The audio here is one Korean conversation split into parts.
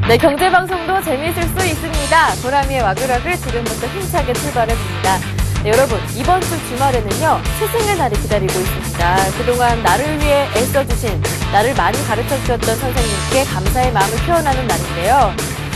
네, 경제방송도 재미있을 수 있습니다. 보람이의 와글와글 지금부터 힘차게 출발해봅니다. 네, 여러분, 이번 주 주말에는요, 스승의 날이 기다리고 있습니다. 그동안 나를 위해 애써주신, 나를 많이 가르쳐주셨던 선생님께 감사의 마음을 표현하는 날인데요.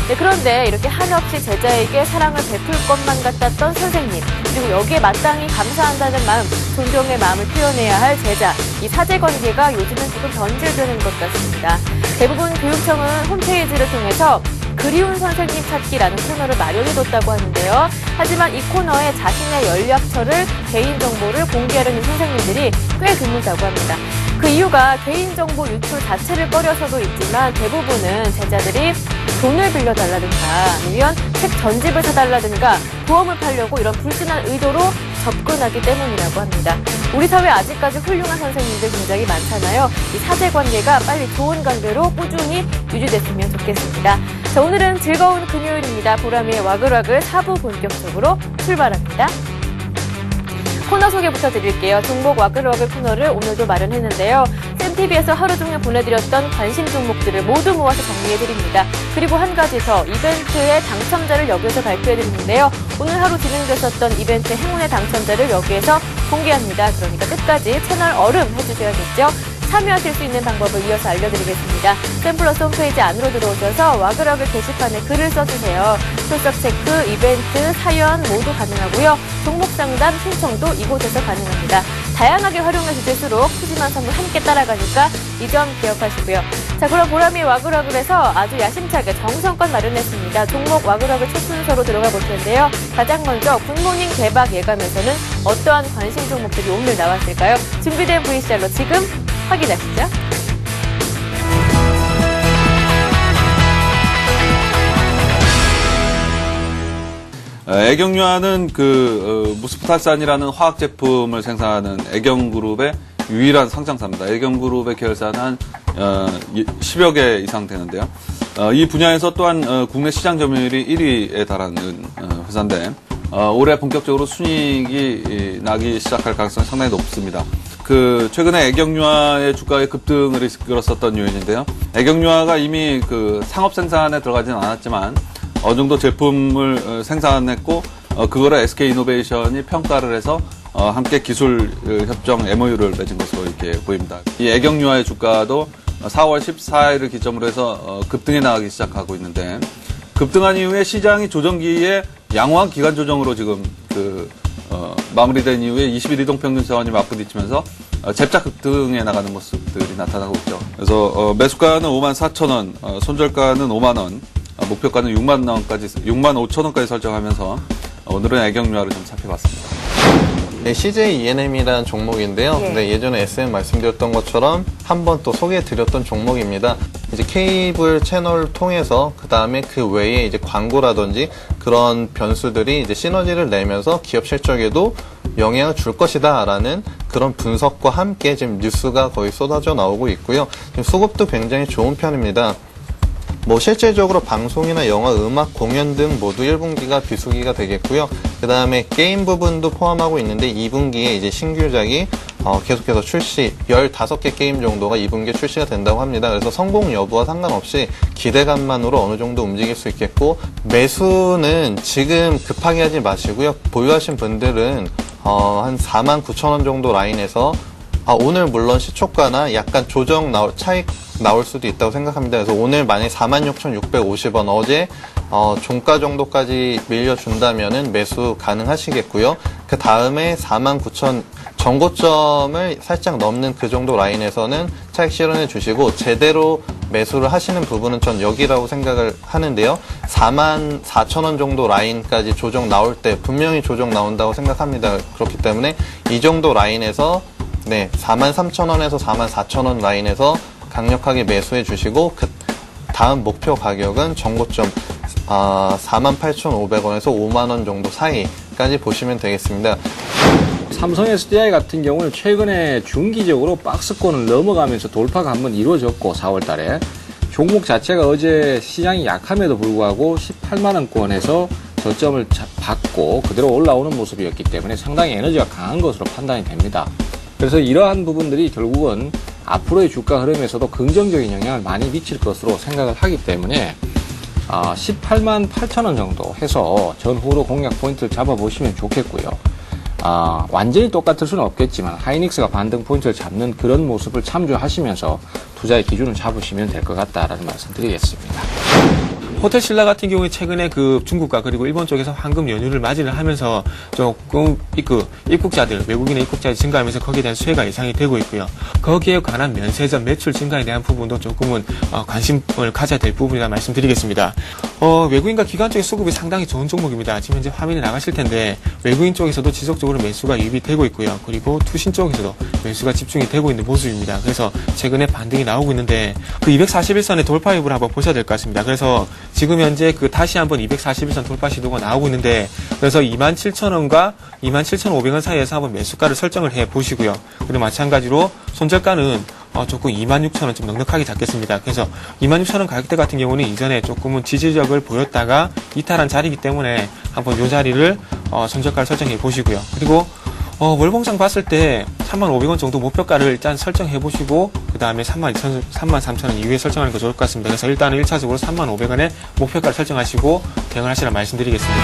네, 그런데 이렇게 한없이 제자에게 사랑을 베풀 것만 같았던 선생님, 그리고 여기에 마땅히 감사한다는 마음, 존경의 마음을 표현해야 할 제자, 이 사제관계가 요즘은 조금 변질되는 것 같습니다. 대부분 교육청은 홈페이지를 통해서 그리운 선생님 찾기라는 코너를 마련해뒀다고 하는데요. 하지만 이 코너에 자신의 연락처를, 개인정보를 공개하려는 선생님들이 꽤 드물다고 합니다. 그 이유가 개인정보 유출 자체를 꺼려서도 있지만 대부분은 제자들이 돈을 빌려달라든가 아니면 책 전집을 사달라든가 보험을 팔려고 이런 불순한 의도로 접근하기 때문이라고 합니다. 우리 사회 아직까지 훌륭한 선생님들 굉장히 많잖아요. 이 사제관계가 빨리 좋은 관계로 꾸준히 유지됐으면 좋겠습니다. 자, 오늘은 즐거운 금요일입니다. 보람이의 와글와글 4부 본격적으로 출발합니다. 코너 소개부터 드릴게요. 종목 와글와글 코너를 오늘도 마련했는데요. 쌤TV에서 하루 종일 보내드렸던 관심 종목들을 모두 모아서 정리해드립니다. 그리고 한 가지 더, 이벤트의 당첨자를 여기에서 발표해드리는데요. 오늘 하루 진행됐었던 이벤트 행운의 당첨자를 여기에서 공개합니다. 그러니까 끝까지 채널 얼음 해주셔야겠죠. 참여하실 수 있는 방법을 이어서 알려드리겠습니다. 쌤플러스 홈페이지 안으로 들어오셔서 와글와글 게시판에 글을 써주세요. 출석 체크, 이벤트, 사연 모두 가능하고요. 종목 상담 신청도 이곳에서 가능합니다. 다양하게 활용해 주실수록 푸짐한 선물 함께 따라가니까 이 점 기억하시고요. 자, 그럼 보람이 와글와글에서 아주 야심차게 정성껏 마련했습니다. 종목 와글와글 첫 순서로 들어가 볼 텐데요. 가장 먼저 굿모닝 대박 예감에서는 어떠한 관심 종목들이 오늘 나왔을까요? 준비된 VCR로 지금 확인하시죠. 애경유아는 무스프탈산이라는 화학 제품을 생산하는 애경그룹의 유일한 상장사입니다. 애경그룹의 계열사는 10여 개 이상 되는데요. 이 분야에서 또한 국내 시장 점유율이 1위에 달하는 회사인데 올해 본격적으로 순이익이 나기 시작할 가능성이 상당히 높습니다. 최근에 애경유아의 주가의 급등을 이끌었었던 요인인데요. 애경유아가 이미 상업 생산에 들어가지는 않았지만 어느 정도 제품을 생산했고 그거를 SK이노베이션이 평가를 해서 함께 기술 협정 MOU를 맺은 것으로 이렇게 보입니다. 이 애경유아의 주가도 4월 14일을 기점으로 해서 급등해 나가기 시작하고 있는데 급등한 이후에 시장이 조정기에 양호한 기간 조정으로 지금 마무리된 이후에 20일 이동평균선이 맞부딪히면서 잽작 급등해 나가는 모습들이 나타나고 있죠. 그래서 매수가는 54,000원, 손절가는 5만원, 목표가는 6만 5천원까지 설정하면서 오늘은 애경유아를 좀 살펴봤습니다. 네, CJ-ENM이라는 종목인데요. 예. 네, 예전에 SM 말씀드렸던 것처럼 한번 또 소개해드렸던 종목입니다. 이제 케이블 채널을 통해서 그 다음에 그 외에 이제 광고라든지 그런 변수들이 이제 시너지를 내면서 기업 실적에도 영향을 줄 것이다라는 그런 분석과 함께 지금 뉴스가 거의 쏟아져 나오고 있고요. 지금 수급도 굉장히 좋은 편입니다. 실제적으로 방송이나 영화, 음악, 공연 등 모두 1분기가 비수기가 되겠고요. 그 다음에 게임 부분도 포함하고 있는데 2분기에 이제 신규작이 계속해서 출시, 15개 게임 정도가 2분기에 출시가 된다고 합니다. 그래서 성공 여부와 상관없이 기대감만으로 어느 정도 움직일 수 있겠고, 매수는 지금 급하게 하지 마시고요. 보유하신 분들은 한 49,000원 정도 라인에서 오늘 물론 시초가나 약간 차익 나올 수도 있다고 생각합니다. 그래서 오늘 만약에 46,650원 어제 종가 정도까지 밀려준다면은 매수 가능하시겠고요. 그 다음에 49,000 전고점을 살짝 넘는 그 정도 라인에서는 차익 실현해 주시고 제대로 매수를 하시는 부분은 전 여기라고 생각을 하는데요. 44,000원 정도 라인까지 조정 나올 때 분명히 조정 나온다고 생각합니다. 그렇기 때문에 이 정도 라인에서 43,000원에서 44,000원 라인에서 강력하게 매수해 주시고 그 다음 목표 가격은 전고점 48,500원에서 5만원 정도 사이까지 보시면 되겠습니다. 삼성 SDI 같은 경우는 최근에 중기적으로 박스권을 넘어가면서 돌파가 한번 이루어졌고 4월 달에 종목 자체가 어제 시장이 약함에도 불구하고 18만원권에서 저점을 받고 그대로 올라오는 모습이었기 때문에 상당히 에너지가 강한 것으로 판단이 됩니다. 그래서 이러한 부분들이 결국은 앞으로의 주가 흐름에서도 긍정적인 영향을 많이 미칠 것으로 생각을 하기 때문에 18만 8천 원 정도 해서 전후로 공략 포인트를 잡아보시면 좋겠고요. 완전히 똑같을 수는 없겠지만 하이닉스가 반등 포인트를 잡는 그런 모습을 참조하시면서 투자의 기준을 잡으시면 될 것 같다라는 말씀 드리겠습니다. 호텔 신라 같은 경우에 최근에 그 중국과 그리고 일본 쪽에서 황금 연휴를 맞이를 하면서 조금 입국자들, 외국인의 입국자들이 증가하면서 거기에 대한 수혜가 예상이 되고 있고요. 거기에 관한 면세점 매출 증가에 대한 부분도 조금은 관심을 가져야 될 부분이라 말씀드리겠습니다. 외국인과 기관 쪽의 수급이 상당히 좋은 종목입니다. 지금 현재 화면이 나가실 텐데 외국인 쪽에서도 지속적으로 매수가 유입이 되고 있고요. 그리고 투신 쪽에서도 매수가 집중이 되고 있는 모습입니다. 그래서 최근에 반등이 나오고 있는데 그 241선의 돌파 여부를 한번 보셔야 될 것 같습니다. 그래서 지금 현재 다시 한번 241선 돌파 시도가 나오고 있는데 그래서 27,000원과 27,500원 사이에서 한번 매수가를 설정을 해 보시고요. 그리고 마찬가지로 손절가는 조금 26,000원 좀 넉넉하게 잡겠습니다. 그래서 26,000원 가격대 같은 경우는 이전에 조금은 지지력을 보였다가 이탈한 자리이기 때문에 한번 이 자리를 손절가를 설정해 보시고요. 그리고 월봉상 봤을 때 35,000원 정도 목표가를 일단 설정해 보시고 그 다음에 33,000원 이후에 설정하는 게 좋을 것 같습니다. 그래서 일단은 1차적으로 35,500원에 목표가를 설정하시고 대응을 하시라 말씀드리겠습니다.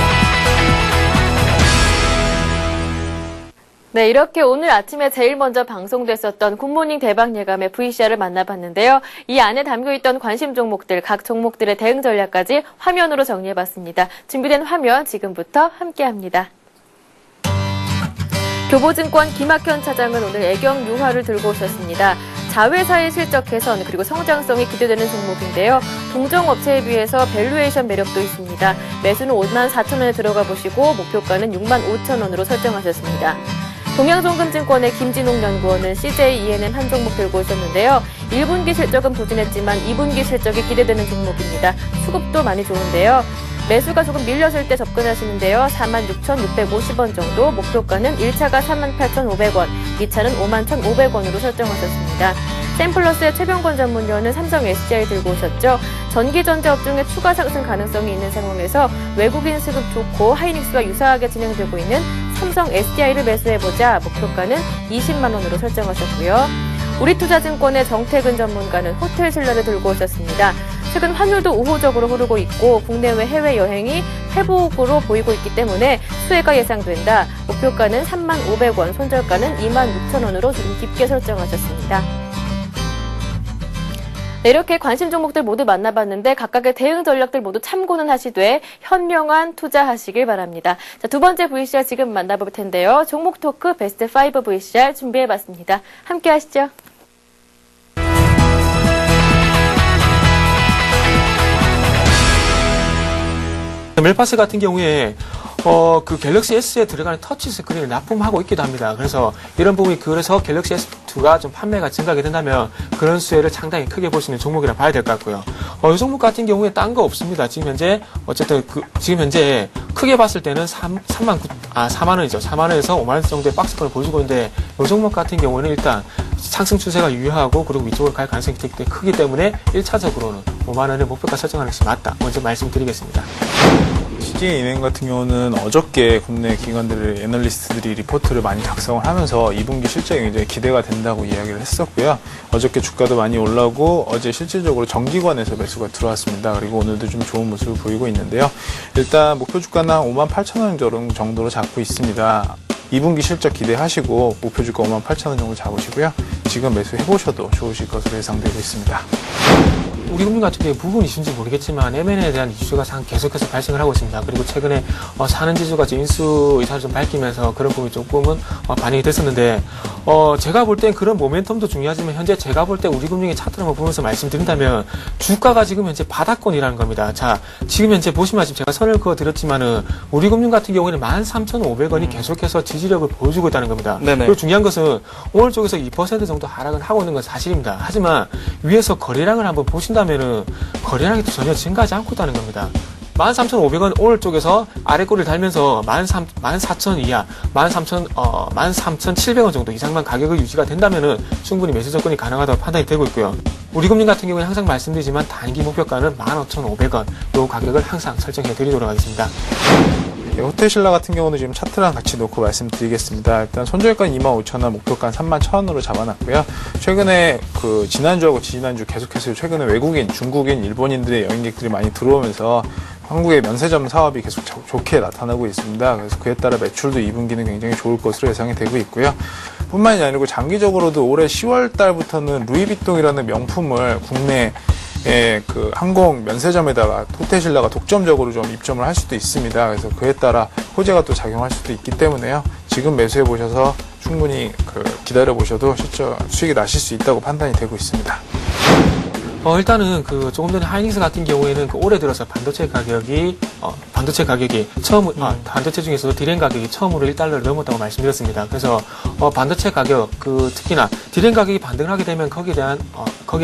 네, 이렇게 오늘 아침에 제일 먼저 방송됐었던 굿모닝 대박 예감의 VCR을 만나봤는데요. 이 안에 담겨있던 관심 종목들, 각 종목들의 대응 전략까지 화면으로 정리해봤습니다. 준비된 화면 지금부터 함께합니다. 교보증권 김학현 차장은 오늘 애경 유화를 들고 오셨습니다. 자회사의 실적 개선 그리고 성장성이 기대되는 종목인데요. 동종업체에 비해서 밸류에이션 매력도 있습니다. 매수는 54,000원에 들어가 보시고 목표가는 65,000원으로 설정하셨습니다. 동양종금증권의 김진홍 연구원은 CJ E&M 한 종목 들고 오셨는데요. 1분기 실적은 부진했지만 2분기 실적이 기대되는 종목입니다. 수급도 많이 좋은데요. 매수가 조금 밀렸을 때 접근하시는데요. 46,650원 정도, 목표가는 1차가 38,500원, 2차는 51,500원으로 설정하셨습니다. 샘플러스의 최병권 전문위원은 삼성 SDI 들고 오셨죠. 전기전자 업종의 추가 상승 가능성이 있는 상황에서 외국인 수급 좋고 하이닉스와 유사하게 진행되고 있는 삼성 SDI를 매수해보자, 목표가는 20만 원으로 설정하셨고요. 우리투자증권의 정태근 전문가는 호텔 신라를 들고 오셨습니다. 최근 환율도 우호적으로 흐르고 있고 국내외 해외여행이 회복으로 보이고 있기 때문에 수혜가 예상된다. 목표가는 35,500원, 손절가는 26,000원으로 조금 깊게 설정하셨습니다. 네, 이렇게 관심 종목들 모두 만나봤는데 각각의 대응 전략들 모두 참고는 하시되 현명한 투자하시길 바랍니다. 자, 두 번째 VCR 지금 만나볼 텐데요. 종목 토크 베스트 5 VCR 준비해봤습니다. 함께 하시죠. 멜파스 같은 경우에 그 갤럭시 S에 들어가는 터치 스크린을 납품하고 있기도 합니다. 그래서 이런 부분이 그래서 갤럭시 S2가 좀 판매가 증가하게 된다면 그런 수혜를 상당히 크게 볼 수 있는 종목이라 봐야 될 것 같고요. 이 종목 같은 경우에 딴 거 없습니다. 지금 현재 어쨌든 지금 현재 크게 봤을 때는 4만 원이죠. 4만 원에서 5만 원 정도의 박스권을 보여주고 있는데 이 종목 같은 경우는 일단 상승 추세가 유효하고 그리고 위쪽으로 갈 가능성이 크기 때문에 1차적으로는 5만 원의 목표가 설정하는 것이 맞다. 먼저 말씀드리겠습니다. CJENM 같은 경우는 어저께 국내 기관들의 애널리스트들이 리포트를 많이 작성을 하면서 2분기 실적이 굉장히 기대가 된다고 이야기를 했었고요. 어저께 주가도 많이 올라오고 어제 실질적으로 정기관에서 매수가 들어왔습니다. 그리고 오늘도 좀 좋은 모습을 보이고 있는데요. 일단 목표 주가는 58,000원 정도로 잡고 있습니다. 2분기 실적 기대하시고 목표 주가 58,000원 정도 잡으시고요. 지금 매수해보셔도 좋으실 것으로 예상되고 있습니다. 우리 금융 같은 경우에 부분이 있는지 모르겠지만 M&A에 대한 이슈가 계속해서 발생을 하고 있습니다. 그리고 최근에 사는 지수가 인수 의사를 좀 밝히면서 그런 부분이 조금은 반영이 됐었는데 제가 볼 땐 그런 모멘텀도 중요하지만 현재 제가 볼 때 우리 금융의 차트를 한번 보면서 말씀드린다면 주가가 지금 현재 바닥권이라는 겁니다. 자, 지금 현재 보시면 지금 제가 선을 그어드렸지만은 우리 금융 같은 경우에는 13,500원이 계속해서 지지력을 보여주고 있다는 겁니다. 네네. 그리고 중요한 것은 오늘 쪽에서 2% 정도 하락은 하고 있는 건 사실입니다. 하지만 위에서 거래량을 한번 보신다면은 거래량이 전혀 증가하지 않고 있다는 겁니다. 13,500원 오늘 쪽에서 아래 꼬리를 달면서 14,000 이하, 13,700원 정도 이상만 가격을 유지가 된다면은 충분히 매수 접근이 가능하다고 판단이 되고 있고요. 우리금융 같은 경우는 항상 말씀드리지만 단기 목표가는 15,500원 이 가격을 항상 설정해 드리도록 하겠습니다. 호텔 신라 같은 경우는 지금 차트랑 같이 놓고 말씀드리겠습니다. 일단 손절가는 25,000원, 목표가는 31,000원으로 잡아놨고요. 최근에 지난주하고 지난주 계속해서 최근에 외국인, 중국인, 일본인들의 여행객들이 많이 들어오면서 한국의 면세점 사업이 계속 좋게 나타나고 있습니다. 그래서 그에 따라 매출도 2분기는 굉장히 좋을 것으로 예상이 되고 있고요. 뿐만이 아니고 장기적으로도 올해 10월 달부터는 루이비통이라는 명품을 국내 항공 면세점에다가 호텔 신라가 독점적으로 좀 입점을 할 수도 있습니다. 그래서 그에 따라 호재가 또 작용할 수도 있기 때문에요. 지금 매수해 보셔서 충분히 기다려 보셔도 실적 수익이 나실 수 있다고 판단이 되고 있습니다. 일단은 조금 전에 하이닉스 같은 경우에는 올해 들어서 반도체 가격이 반도체 중에서도 디램 가격이 처음으로 1달러를 넘었다고 말씀드렸습니다. 그래서 반도체 가격, 특히나 디램 가격이 반등을 하게 되면 거기에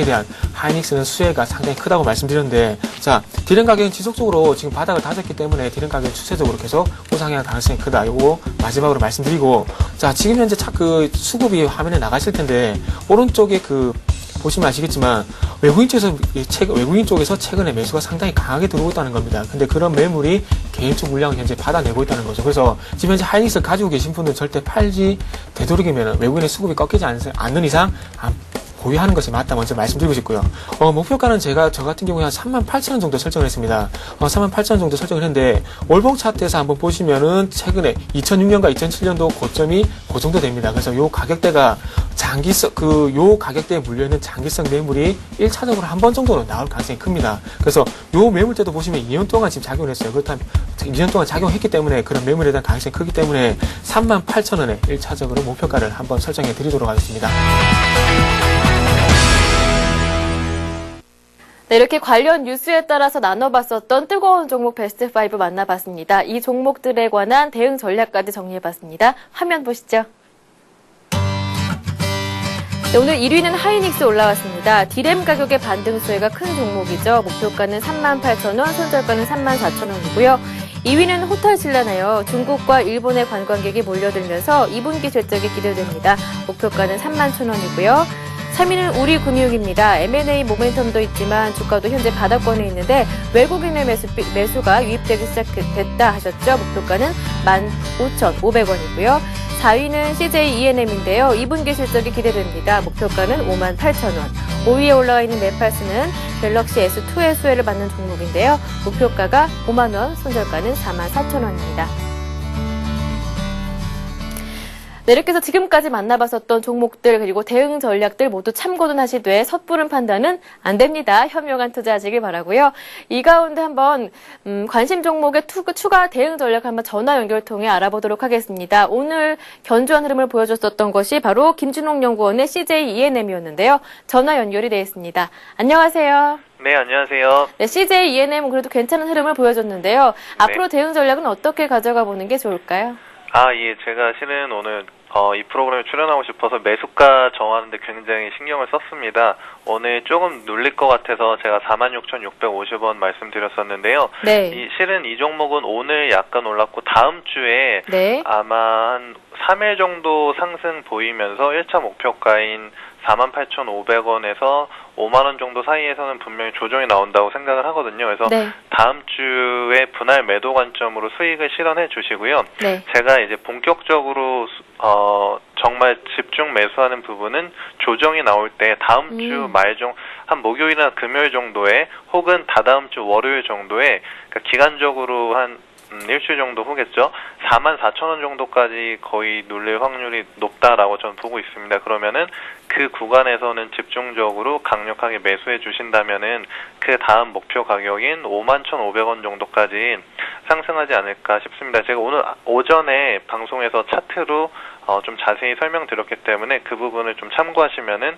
대한 하이닉스는 수혜가 상당히 크다고 말씀드렸는데, 자, 디램 가격은 지속적으로 지금 바닥을 다졌기 때문에 디램 가격이 추세적으로 계속 우상향 가능성이 크다. 요거 마지막으로 말씀드리고, 자, 지금 현재 수급이 화면에 나가실 텐데, 오른쪽에 보시면 아시겠지만 외국인 쪽에서 최근에 매수가 상당히 강하게 들어오고 있다는 겁니다. 근데 그런 매물이 개인적 물량을 현재 받아내고 있다는 거죠. 그래서 지금 현재 하이닉스를 가지고 계신 분들은 절대 팔지 되도록이면 외국인의 수급이 꺾이지 않는 이상 보유하는 것이 맞다 먼저 말씀드리고 싶고요. 목표가는 저 같은 경우에 한 38,000원 정도 설정을 했습니다. 38,000원 정도 설정을 했는데, 월봉 차트에서 한번 보시면은 최근에 2006년과 2007년도 고점이 그 정도 됩니다. 그래서 요 가격대가 요 가격대에 물려있는 장기성 매물이 1차적으로 한 번 정도는 나올 가능성이 큽니다. 그래서 요 매물대도 보시면 2년 동안 지금 작용을 했어요. 그렇다면 2년 동안 작용했기 때문에 그런 매물에 대한 가능성이 크기 때문에 38,000원에 1차적으로 목표가를 한번 설정해 드리도록 하겠습니다. 네, 이렇게 관련 뉴스에 따라서 나눠봤었던 뜨거운 종목 베스트 5 만나봤습니다. 이 종목들에 관한 대응 전략까지 정리해봤습니다. 화면 보시죠. 네, 오늘 1위는 하이닉스 올라왔습니다. 디램 가격의 반등 수혜가 큰 종목이죠. 목표가는 38,000원, 손절가는 34,000원이고요. 2위는 호텔 신라네요. 중국과 일본의 관광객이 몰려들면서 2분기 실적이 기대됩니다. 목표가는 31,000원이고요. 3위는 우리금융입니다. M&A 모멘텀도 있지만 주가도 현재 바닥권에 있는데 외국인의 매수가 유입되기 시작됐다 하셨죠. 목표가는 15,500원이고요. 4위는 CJ E&M인데요. 2분기 실적이 기대됩니다. 목표가는 58,000원. 5위에 올라와 있는 메팔스는 갤럭시 S2의 수혜를 받는 종목인데요. 목표가가 5만원, 손절가는 44,000원입니다. 네, 이렇게 해서 지금까지 만나봤었던 종목들 그리고 대응 전략들 모두 참고는 하시되 섣부른 판단은 안 됩니다. 현명한 투자하시길 바라고요. 이 가운데 한번 관심 종목의 추가 대응 전략 한번 전화 연결 통해 알아보도록 하겠습니다. 오늘 견조한 흐름을 보여줬었던 것이 바로 김준홍 연구원의 CJ E&M이었는데요. 전화 연결이 되어 있습니다. 안녕하세요. 네, 안녕하세요. 네, CJ E&M은 그래도 괜찮은 흐름을 보여줬는데요. 앞으로 대응 전략은 어떻게 가져가 보는 게 좋을까요? 예, 제가 실은 오늘 이 프로그램에 출연하고 싶어서 매수가 정하는데 굉장히 신경을 썼습니다. 오늘 조금 눌릴 것 같아서 제가 46,650원 말씀드렸었는데요. 네. 실은 이 종목은 오늘 약간 올랐고 다음 주에 네. 아마 한 3일 정도 상승 보이면서 1차 목표가인 48,500원에서 5만원 정도 사이에서는 분명히 조정이 나온다고 생각을 하거든요. 그래서 네. 다음 주에 분할 매도 관점으로 수익을 실현해 주시고요. 네. 제가 이제 본격적으로 정말 집중 매수하는 부분은 조정이 나올 때 다음 주 한 목요일이나 금요일 정도에 혹은 다다음 주 월요일 정도에 그러니까 기간적으로 한 일주일 정도 후겠죠. 44,000원 정도까지 거의 눌릴 확률이 높다라고 저는 보고 있습니다. 그러면은 그 구간에서는 집중적으로 강력하게 매수해 주신다면은 그 다음 목표 가격인 51,500원 정도까지 상승하지 않을까 싶습니다. 제가 오늘 오전에 방송에서 차트로 좀 자세히 설명드렸기 때문에 그 부분을 좀 참고하시면은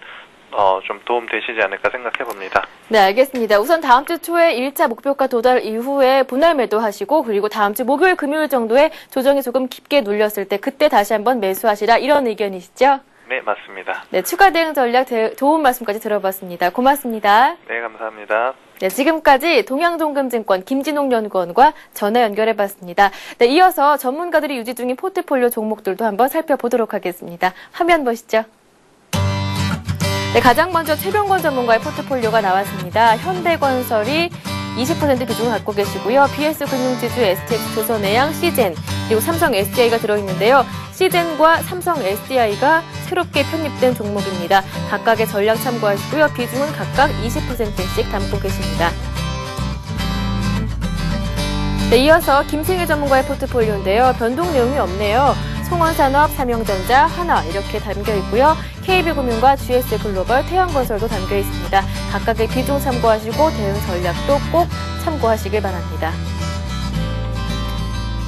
좀 도움 되시지 않을까 생각해 봅니다. 네, 알겠습니다. 우선 다음 주 초에 1차 목표가 도달 이후에 분할 매도하시고 그리고 다음 주 목요일, 금요일 정도에 조정이 조금 깊게 눌렸을 때 그때 다시 한번 매수하시라 이런 의견이시죠? 네, 맞습니다. 네, 추가 대응 전략 좋은 말씀까지 들어봤습니다. 고맙습니다. 네, 감사합니다. 네, 지금까지 동양종금증권 김진홍 연구원과 전화 연결해봤습니다. 네, 이어서 전문가들이 유지 중인 포트폴리오 종목들도 한번 살펴보도록 하겠습니다. 화면 보시죠. 네, 가장 먼저 최병권 전문가의 포트폴리오가 나왔습니다. 현대건설이 20% 비중을 갖고 계시고요. BS금융지주, STX조선해양, 시젠, 그리고 삼성 SDI가 들어있는데요. 시젠과 삼성 SDI가 새롭게 편입된 종목입니다. 각각의 전략 참고하시고요. 비중은 각각 20%씩 담고 계십니다. 네, 이어서 김승일 전문가의 포트폴리오인데요. 변동 내용이 없네요. 송원산업, 삼성전자, 하나 이렇게 담겨 있고요. KB금융과 GS글로벌, 태양건설도 담겨 있습니다. 각각의 비중 참고하시고 대응 전략도 꼭 참고하시길 바랍니다.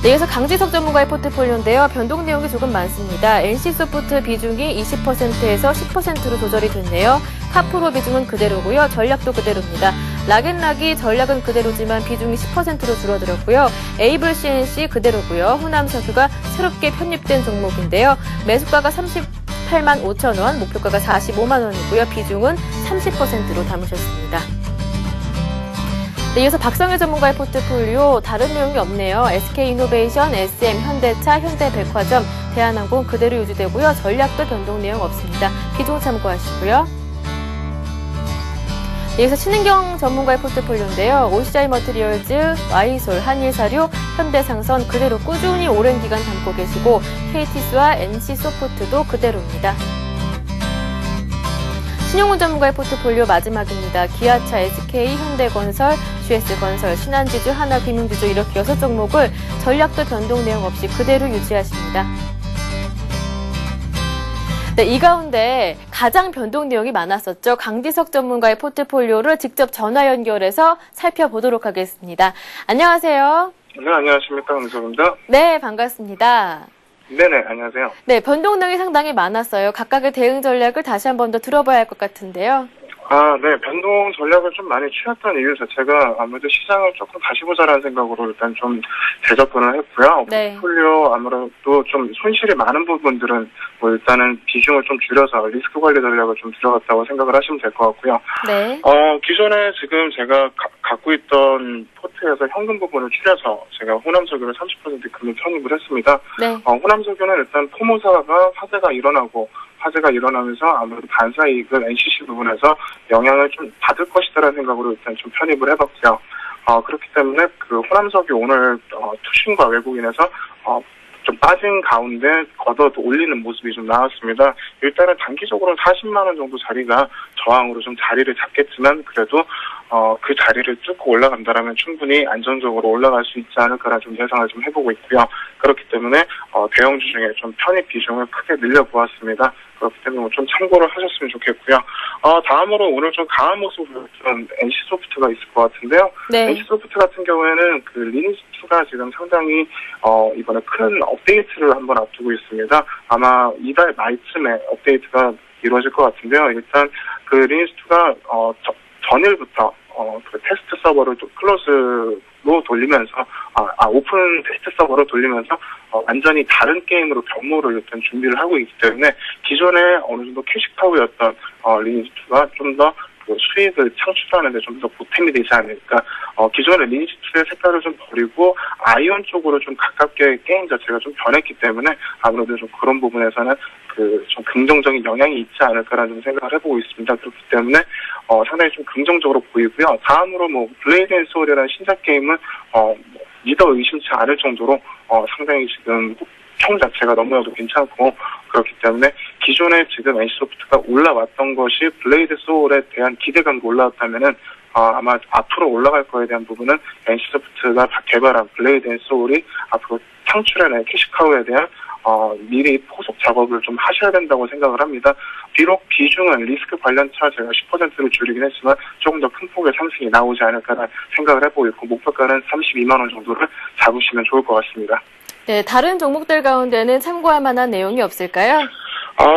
네, 이어서 강지석 전문가의 포트폴리오인데요. 변동 내용이 조금 많습니다. NC소프트 비중이 20%에서 10%로 조절이 됐네요. 카프로 비중은 그대로고요. 전략도 그대로입니다. 락앤락이 전략은 그대로지만 비중이 10%로 줄어들었고요. 에이블 CNC 그대로고요. 호남석유가 새롭게 편입된 종목인데요. 매수가가 38만 5천 원, 목표가가 45만 원이고요. 비중은 30%로 담으셨습니다. 네, 이어서 박성일 전문가의 포트폴리오 다른 내용이 없네요. SK이노베이션, SM, 현대차, 현대백화점, 대한항공 그대로 유지되고요. 전략도 변동 내용 없습니다. 비중 참고하시고요. 네, 여기서 신은경 전문가의 포트폴리오인데요. OCI 머티리얼즈, Y솔, 한일사료, 현대상선 그대로 꾸준히 오랜 기간 담고 계시고 KTS와 NC소프트도 그대로입니다. 신용훈 전문가의 포트폴리오 마지막입니다. 기아차, SK, 현대건설, GS건설, 신한지주, 하나금융지주 이렇게 6종목을 전략도 변동 내용 없이 그대로 유지하십니다. 네, 이 가운데 가장 변동 내용이 많았었죠. 강지석 전문가의 포트폴리오를 직접 전화 연결해서 살펴보도록 하겠습니다. 안녕하세요. 네, 안녕하십니까. 강지석입니다. 네, 반갑습니다. 네네, 안녕하세요. 네, 변동 내용이 상당히 많았어요. 각각의 대응 전략을 다시 한 번 더 들어봐야 할 것 같은데요. 네, 변동 전략을 좀 많이 취했던 이유 자체가 아무래도 시장을 조금 다시 보자라는 생각으로 일단 좀 재접근을 했고요. 네. 포트폴리오 아무래도 좀 손실이 많은 부분들은 뭐 일단은 비중을 좀 줄여서 리스크 관리 전략을 좀 들어갔다고 생각을 하시면 될 것 같고요. 네. 기존에 지금 제가 갖고 있던 포트에서 현금 부분을 줄여서 제가 호남석유를 30% 금리 편입을 했습니다. 네. 호남석유는 일단 포모사가 화재가 일어나면서 아무래도 반사이익을 NCC 부분에서 영향을 좀 받을 것이다라는 생각으로 일단 좀 편입을 해봤고요. 그렇기 때문에 그 호남석유 오늘 투신과 외국인에서 좀 빠진 가운데 걷어 올리는 모습이 좀 나왔습니다. 일단은 단기적으로는 40만 원 정도 자리가 저항으로 좀 자리를 잡겠지만 그래도 그 자리를 뚫고 올라간다라면 충분히 안정적으로 올라갈 수 있지 않을까라는 좀 예상을 좀 해보고 있고요. 그렇기 때문에 대형주 중에 좀 편입 비중을 크게 늘려보았습니다. 그렇기 때문에 좀 참고를 하셨으면 좋겠고요. 다음으로 오늘 좀 강한 모습을 보였던 NC소프트가 있을 것 같은데요. 네. NC소프트 같은 경우에는 그 리니지2가 지금 상당히 이번에 큰 업데이트를 한번 앞두고 있습니다. 아마 이달 말쯤에 업데이트가 이루어질 것 같은데요. 일단 그 리니지2가 전일부터 그 테스트 서버를 또 클로즈로 돌리면서 오픈 테스트 서버로 돌리면서 완전히 다른 게임으로 변모를 일단 준비를 하고 있기 때문에 기존에 어느 정도 캐시카우였던 리니지2가 좀 더 그 수익을 창출하는데 좀 더 보탬이 되지 않을까. 기존의 리니지2의 색깔을 좀 버리고 아이온 쪽으로 좀 가깝게 게임 자체가 좀 변했기 때문에 아무래도 좀 그런 부분에서는 그 좀 긍정적인 영향이 있지 않을까라는 생각을 해보고 있습니다. 그렇기 때문에 상당히 좀 긍정적으로 보이고요. 다음으로 뭐 블레이드 앤 소울이라는 신작 게임은 믿어 의심치 않을 정도로 상당히 지금 평 자체가 너무나도 괜찮고 그렇기 때문에 기존에 지금 NC소프트가 올라왔던 것이 블레이드 소울에 대한 기대감이 올라왔다면은 아마 앞으로 올라갈 거에 대한 부분은 NC소프트가 개발한 블레이드 앤 소울이 앞으로 창출해낸 캐시카우에 대한 미리 포석 작업을 좀 하셔야 된다고 생각을 합니다. 비록 비중은 리스크 관련차 제가 10%를 줄이긴 했지만 조금 더 큰 폭의 상승이 나오지 않을까라는 생각을 해보고 있고 목표가는 32만 원 정도를 잡으시면 좋을 것 같습니다. 네, 다른 종목들 가운데는 참고할 만한 내용이 없을까요?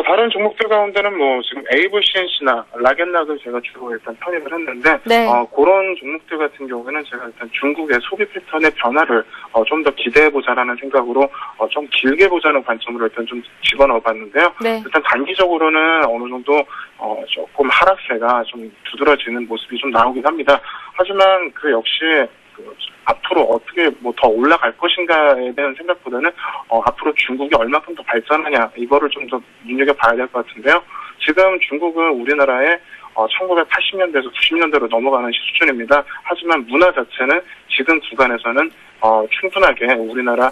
다른 종목들 가운데는 뭐 지금 에이블 CNC나 락앤락을 제가 주로 일단 편입을 했는데 네. 그런 종목들 같은 경우에는 제가 일단 중국의 소비 패턴의 변화를 좀 더 기대해보자라는 생각으로 좀 길게 보자는 관점으로 일단 좀 집어넣어봤는데요. 네. 일단 단기적으로는 어느 정도 조금 하락세가 좀 두드러지는 모습이 좀 나오긴 합니다. 하지만 그 역시 앞으로 어떻게 뭐 더 올라갈 것인가에 대한 생각보다는 앞으로 중국이 얼마큼 더 발전하냐 이거를 좀 더 눈여겨봐야 될 것 같은데요. 지금 중국은 우리나라의 1980년대에서 90년대로 넘어가는 수준입니다. 하지만 문화 자체는 지금 구간에서는 충분하게 우리나라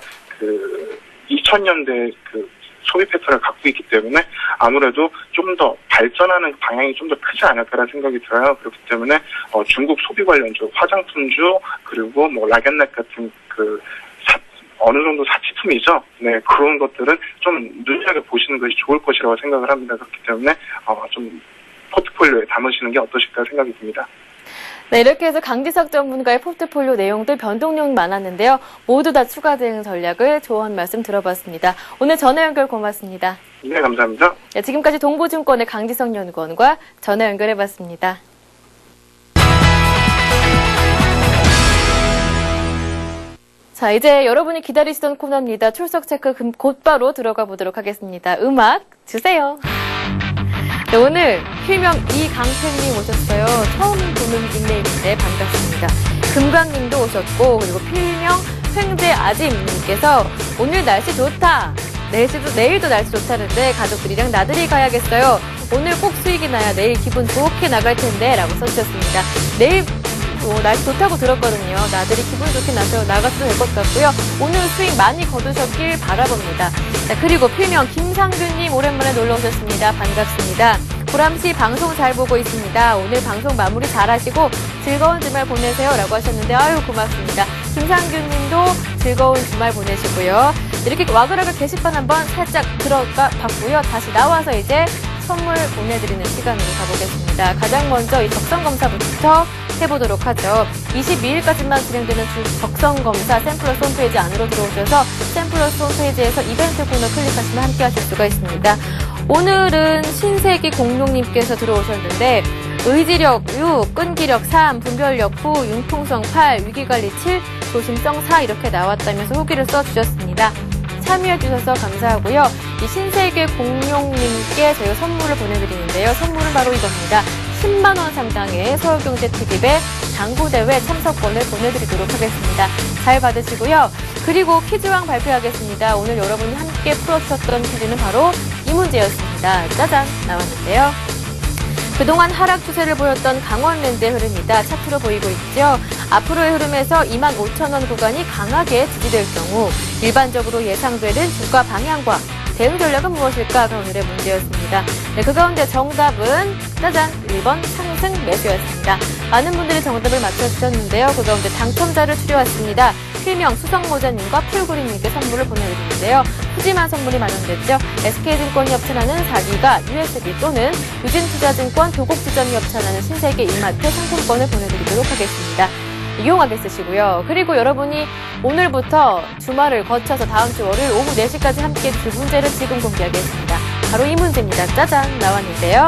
2000년대 소비 패턴을 갖고 있기 때문에 아무래도 좀 더 발전하는 방향이 좀 더 크지 않을까라는 생각이 들어요. 그렇기 때문에 중국 소비 관련주, 화장품주, 그리고 라겐넷 같은 어느 정도 사치품이죠. 네, 그런 것들은 좀 눈여겨 보시는 것이 좋을 것이라고 생각을 합니다. 그렇기 때문에 좀 포트폴리오에 담으시는 게 어떠실까 생각이 듭니다. 네, 이렇게 해서 강지석 전문가의 포트폴리오 내용들 변동량이 많았는데요. 모두 다 추가 대응 전략을 조언 말씀 들어봤습니다. 오늘 전화 연결 고맙습니다. 네, 감사합니다. 네, 지금까지 동부증권의 강지석 연구원과 전화 연결해봤습니다. 자, 이제 여러분이 기다리시던 코너입니다. 출석 체크 곧바로 들어가 보도록 하겠습니다. 음악 주세요. 네, 오늘 필명 이강택님 오셨어요. 처음 보는 닉네임인데 반갑습니다. 금강님도 오셨고, 그리고 필명 횡재아짐님께서 오늘 날씨 좋다. 내일도 날씨 좋다는데 가족들이랑 나들이 가야겠어요. 오늘 꼭 수익이 나야 내일 기분 좋게 나갈 텐데 라고 써주셨습니다. 내일 날씨 좋다고 들었거든요. 나들이 기분 좋게 나가셔도 될 것 같고요. 오늘 수익 많이 거두셨길 바라봅니다. 자, 그리고 필명 김상균님 오랜만에 놀러 오셨습니다. 반갑습니다. 보람씨 방송 잘 보고 있습니다. 오늘 방송 마무리 잘 하시고 즐거운 주말 보내세요 라고 하셨는데 아유 고맙습니다. 김상균님도 즐거운 주말 보내시고요. 이렇게 와그라그 게시판 한번 살짝 들어가 봤고요. 다시 나와서 이제 선물 보내드리는 시간으로 가보겠습니다. 가장 먼저 이 적성검사부터 해보도록 하죠. 22일까지만 진행되는 적성검사 샘플러스 홈페이지 안으로 들어오셔서 샘플러스 홈페이지에서 이벤트 코너 클릭하시면 함께 하실 수가 있습니다. 오늘은 신세기 공룡님께서 들어오셨는데 의지력 6, 끈기력 3, 분별력 9, 융통성 8, 위기관리 7, 조심성 4 이렇게 나왔다면서 후기를 써주셨습니다. 참여해주셔서 감사하고요. 이 신세계 공룡님께 저희가 선물을 보내드리는데요. 선물은 바로 이겁니다. 10만원 상당의 서울경제TV의 당구대회 참석권을 보내드리도록 하겠습니다. 잘 받으시고요. 그리고 퀴즈왕 발표하겠습니다. 오늘 여러분이 함께 풀어주셨던 퀴즈는 바로 이 문제였습니다. 짜잔! 나왔는데요. 그동안 하락 추세를 보였던 강원랜드의 흐름이다. 차트로 보이고 있죠. 앞으로의 흐름에서 25,000원 구간이 강하게 지지될 경우 일반적으로 예상되는 주가 방향과 대응 전략은 무엇일까가 오늘의 문제였습니다. 네, 그 가운데 정답은 짜잔! 1번 상승 매수였습니다. 많은 분들이 정답을 맞춰주셨는데요. 그 가운데 당첨자를 추려왔습니다. 필명 수성모자님과 풀구리님께 선물을 보내드리는데요. 푸짐한 선물이 마련됐죠. SK증권이 협찬하는 4기가 USB 또는 유진투자증권 도곡지점이 협찬하는 신세계 이마트 상품권을 보내드리도록 하겠습니다. 이용하게 쓰시고요. 그리고 여러분이 오늘부터 주말을 거쳐서 다음 주 월요일 오후 4시까지 함께 두 문제를 지금 공개하겠습니다. 바로 이 문제입니다. 짜잔! 나왔는데요.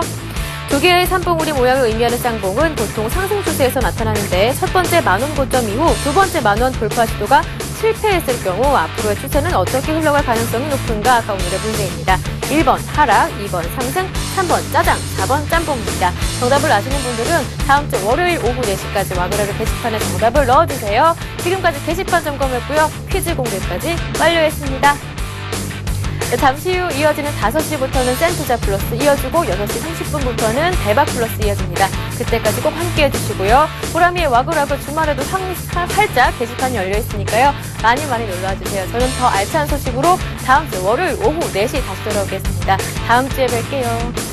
두 개의 산봉우리 모양을 의미하는 쌍봉은 보통 상승 추세에서 나타나는데 첫 번째 만원 고점 이후 두 번째 만원 돌파 시도가 실패했을 경우 앞으로의 추세는 어떻게 흘러갈 가능성이 높은가가 오늘의 문제입니다. 1번 하락, 2번 상승, 3번 짜장, 4번 짬뽕입니다. 정답을 아시는 분들은 다음 주 월요일 오후 4시까지 와그라그 게시판에 정답을 넣어주세요. 지금까지 게시판 점검했고요. 퀴즈 공개까지 완료했습니다. 네, 잠시 후 이어지는 5시부터는 센투자 플러스 이어지고 6시 30분부터는 대박 플러스 이어집니다. 그때까지 꼭 함께 해주시고요. 보람이의 와그라그 주말에도 활짝 게시판이 열려있으니까요. 많이 놀러와주세요. 저는 더 알찬 소식으로 다음 주 월요일 오후 4시 다시 돌아오겠습니다. 다음 주에 뵐게요.